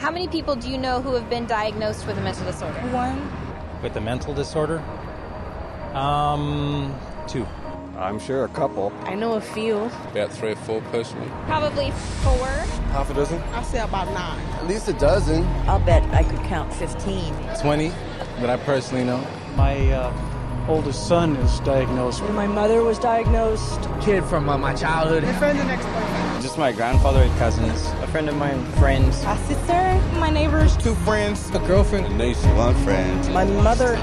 How many people do you know who have been diagnosed with a mental disorder? One. With a mental disorder? 2. I'm sure a couple. I know a few. About 3 or 4 personally. Probably 4. Half a dozen? I'll say about 9. At least a dozen. I'll bet I could count 15. 20 that I personally know. My oldest son is diagnosed. My mother was diagnosed. Kid from my childhood. My friend and ex-boyfriend. Just my grandfather and cousins. A friend of mine, friends. A sister, my neighbors. 2 friends. A girlfriend. A niece. 1 friend. My mother.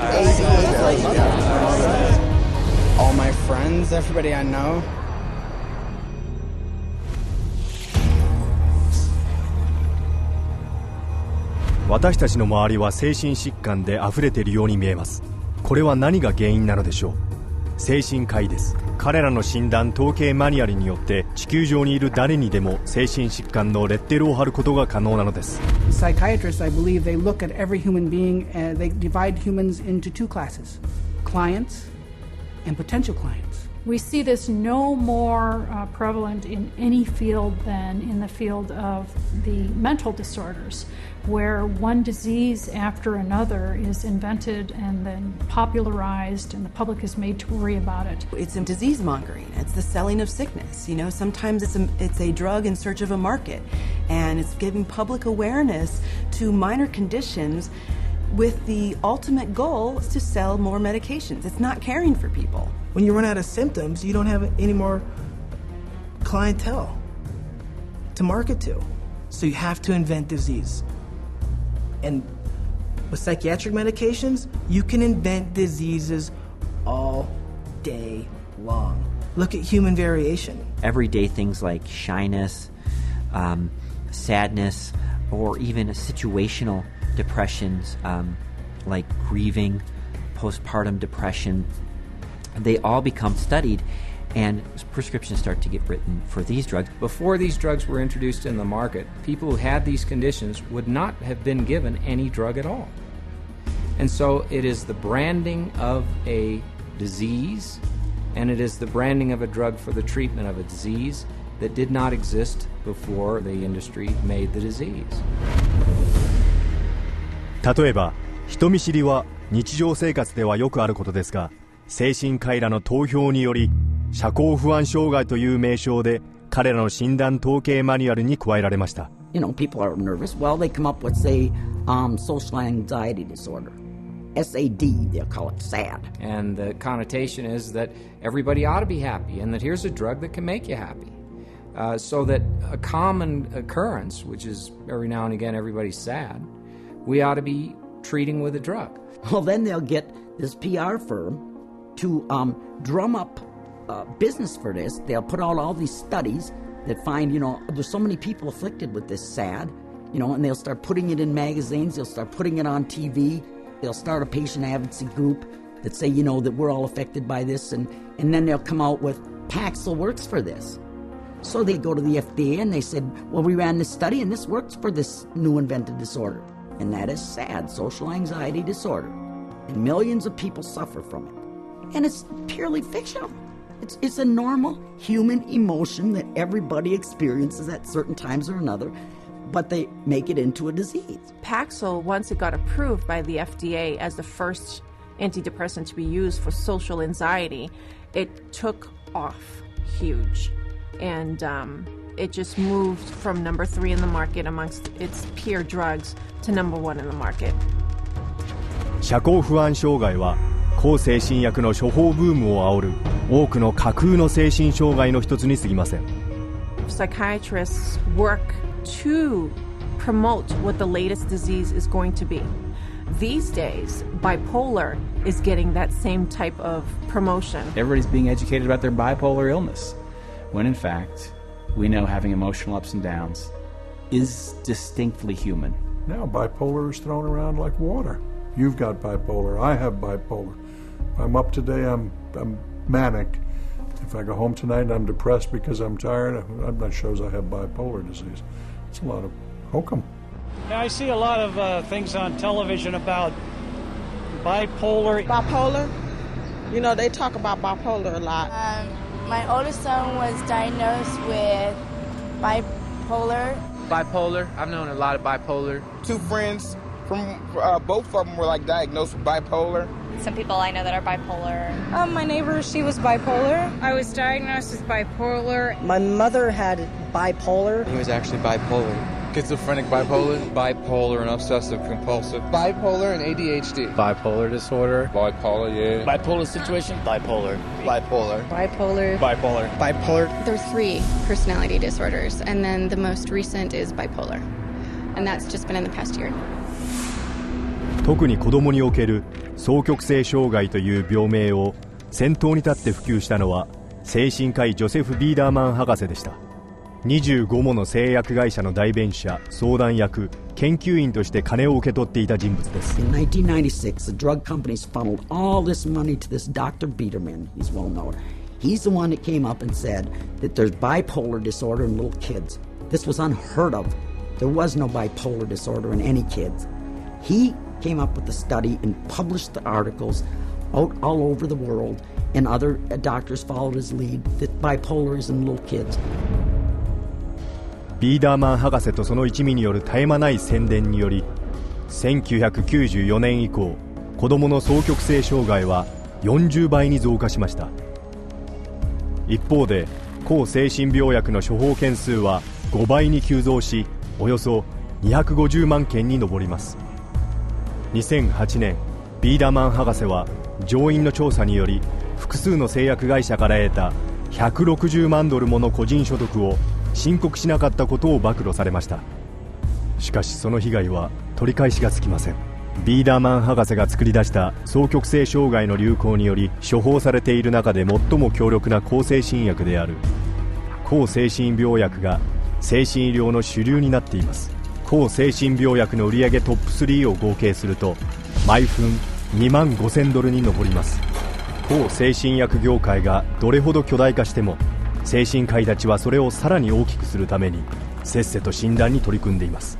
All my friends, everybody I know. 私たちの周りは精神疾患で溢れているように見えます。これは何が原因なのでしょう。精神科医です。彼らの診断統計マニュアルによって地球上にいる誰にでも精神疾患のレッテルを貼ることが可能なのです。Psychiatrists, I believe, they look at every human being and they divide humans into 2 classes: clients and potential clients. We see this no more prevalent in any field than in the field of the mental disorders, where one disease after another is invented and then popularized and the public is made to worry about it. It's disease mongering. It's the selling of sickness. You know, sometimes it's a drug in search of a market, and it's giving public awareness to minor conditions with the ultimate goal is to sell more medications. It's not caring for people. When you run out of symptoms, you don't have any more clientele to market to. So you have to invent disease. And with psychiatric medications, you can invent diseases all day long. Look at human variation. Everyday things like shyness, sadness, or even situational depressions like grieving, postpartum depression, they all become studied and prescriptions start to get written for these drugs. Before these drugs were introduced in the market, people who had these conditions would not have been given any drug at all. And so it is the branding of a disease, and it is the branding of a drug for the treatment of a disease that did not exist before the industry made the disease. 例えば、人見知りは日常生活ではよくあることですが、精神科医らの投票により社交不安障害という名称で彼らの診断統計マニュアルに加えられました。You know, people are nervous. Well, they come up with, say, social anxiety disorder. SAD, they'll call it SAD. And the connotation is that everybody ought to be happy and that here's a drug that can make you happy. So that a common occurrence, which is every now and again everybody's sad, we ought to be treating with a drug. Well, then they'll get this PR firm to drum up business for this. They'll put out all these studies that find, you know, there's so many people afflicted with this SAD, you know, and they'll start putting it in magazines, they'll start putting it on TV, they'll start a patient advocacy group that say, you know, that we're all affected by this, and then they'll come out with Paxil works for this. So they go to the FDA and they said, well, we ran this study and this works for this new invented disorder, and that is SAD, social anxiety disorder. And millions of people suffer from it. And it's purely fictional. It's a normal human emotion that everybody experiences at certain times or another, but they make it into a disease. Paxil, once it got approved by the FDA as the first antidepressant to be used for social anxiety, it took off huge. And it just moved from number 3 in the market amongst its peer drugs to number 1 in the market. 社交不安障害は抗精神薬の処方ブームを煽る多くの架空の精神障害の一つに過ぎません。Psychiatrists work to promote what the latest disease is going to be. These days, bipolar is getting that same type of promotion. Everybody's being educated about their bipolar illness, when in fact, we know having emotional ups and downs is distinctly human. Now bipolar is thrown around like water. You've got bipolar, I have bipolar. If I'm up today, I'm manic. If I go home tonight, I'm depressed because I'm tired. That shows I have bipolar disease. It's a lot of hokum. Yeah, I see a lot of things on television about bipolar. Bipolar? You know, they talk about bipolar a lot. My oldest son was diagnosed with bipolar. Bipolar. I've known a lot of bipolar. 2 friends from both of them were like diagnosed with bipolar. Some people I know that are bipolar. My neighbor, she was bipolar. I was diagnosed with bipolar. My mother had bipolar. He was actually bipolar. Schizophrenic bipolar. Bipolar and obsessive compulsive. Bipolar and ADHD. Bipolar disorder. Bipolar, yeah. Bipolar situation. Bipolar. Bipolar. Bipolar. Bipolar. Bipolar. There's 3 personality disorders, and then the most recent is bipolar. And that's just been in the past year. 特に子供における双極性障害という病名を先頭に立って普及したのは精神科医ジョセフ・ビーダーマン博士でした。25もの製薬会社の代弁者、相談役、研究員として金を受け取っていた人物です。In 1996, the drug companies funneled all this money to this Dr. Biederman. He's well known. He's the one that came up and said that there's bipolar disorder in little kids. This was unheard of. There was no bipolar disorder in any kids. He came up with the study and published the articles out all over the world, and other doctors followed his lead that bipolar is in little kids. ビーダーマン博士とその一味による絶え間ない宣伝により1994年以降子どもの双極性障害は40倍に増加しました。一方で抗精神病薬の処方件数は5倍に急増しおよそ250万件に上ります。2008年ビーダーマン博士は上院の調査により複数の製薬会社から得た$160万もの個人所得を申告しなかったことを暴露されました。しかしその被害は取り返しがつきません。ビーダーマン博士が作り出した双極性障害の流行により処方されている中で最も強力な抗精神薬である抗精神病薬が精神医療の主流になっています。抗精神病薬の売上トップ3を合計すると毎分$25,000に上ります。抗精神薬業界がどれほど巨大化しても精神科医たちはそれをさらに大きくするためにせっせと診断に取り組んでいます。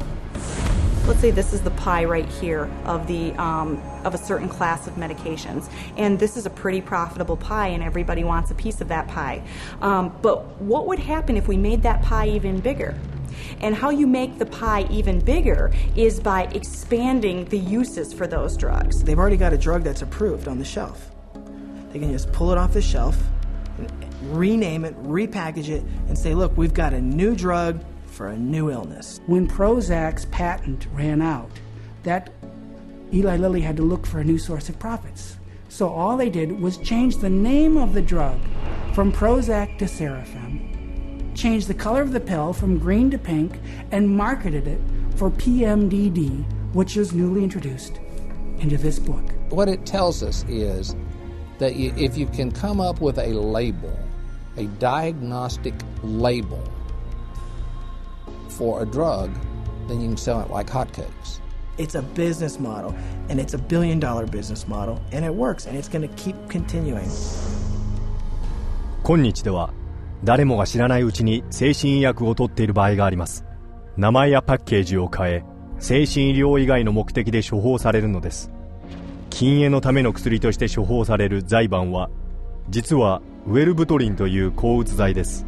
Let's say this is the pie right here of a certain class of medications, and this is a pretty profitable pie, and everybody wants a piece of that pie. But what would happen if we made that pie even bigger? And how you make the pie even bigger is by expanding the uses for those drugs. They've already got a drug that's approved on the shelf. They can just pull it off the shelf, rename it, repackage it, and say, look, we've got a new drug for a new illness. When Prozac's patent ran out, that Eli Lilly had to look for a new source of profits. So all they did was change the name of the drug from Prozac to Serafem, change the color of the pill from green to pink, and marketed it for PMDD, which was newly introduced into this book. What it tells us is that if you can come up with a label, a diagnostic label for a drug, then you can sell it like hotcakes. It's a business model, and it's $1 billion business model, and it works, and it's going to keep continuing. 今日では誰もが知らないうちに精神医薬を取っている場合があります。名前やパッケージを変え、精神医療以外の目的で処方されるのです。禁煙のための薬として処方されるザイバンは、実はウェルブトリンという抗うつ剤です。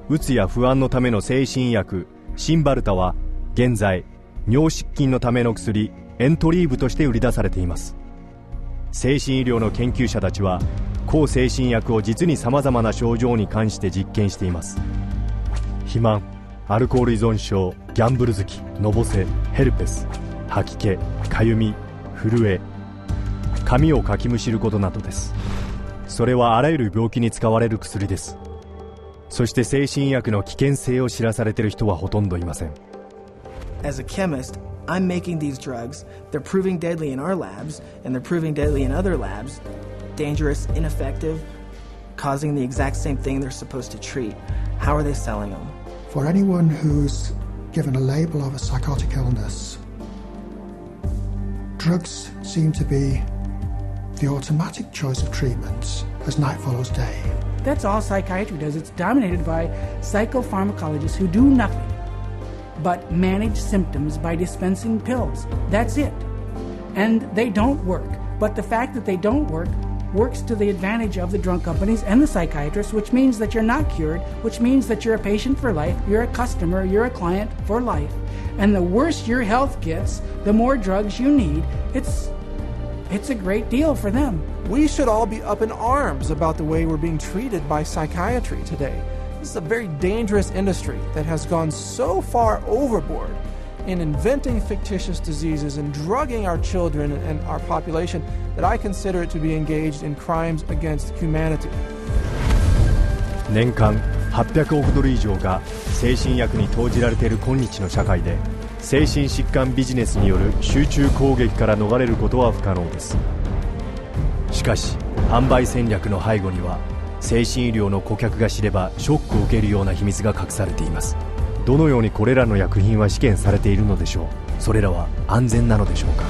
うつや不安のための精神医薬シンバルタは現在尿失禁のための薬エントリーブとして売り出されています。精神医療の研究者たちは抗精神薬を実に様々な症状に関して実験しています。肥満、アルコール依存症、ギャンブル好き、のぼせ、ヘルペス、吐き気、かゆみ、震え、髪をかきむしることなどです。それはあらゆる病気に使われる薬です。そして精神薬の危険性を知らされている人はほとんどいません。As a chemist, I'm making these drugs. They're proving deadly in our labs, and they're proving deadly in other labs. Dangerous, ineffective, causing the exact same thing they're supposed to treat. How are they selling them? For anyone who's given a label of a psychotic illness, drugs seem to be the automatic choice of treatments as night follows day. That's all psychiatry does. It's dominated by psychopharmacologists who do nothing but manage symptoms by dispensing pills. That's it. And they don't work. But the fact that they don't work works to the advantage of the drug companies and the psychiatrists, which means that you're not cured, which means that you're a patient for life, you're a customer, you're a client for life. And the worse your health gets, the more drugs you need. It's a great deal for them. We should all be up in arms about the way we're being treated by psychiatry today. This is a very dangerous industry that has gone so far overboard in inventing fictitious diseases and drugging our children and our population that I consider it to be engaged in crimes against humanity. 年間800億ドル以上が精神薬に投じられている今日の社会で、精神疾患ビジネスによる集中攻撃から逃れることは不可能です。しかし販売戦略の背後には、精神医療の顧客が知ればショックを受けるような秘密が隠されています。どのようにこれらの薬品は試験されているのでしょう。それらは安全なのでしょうか。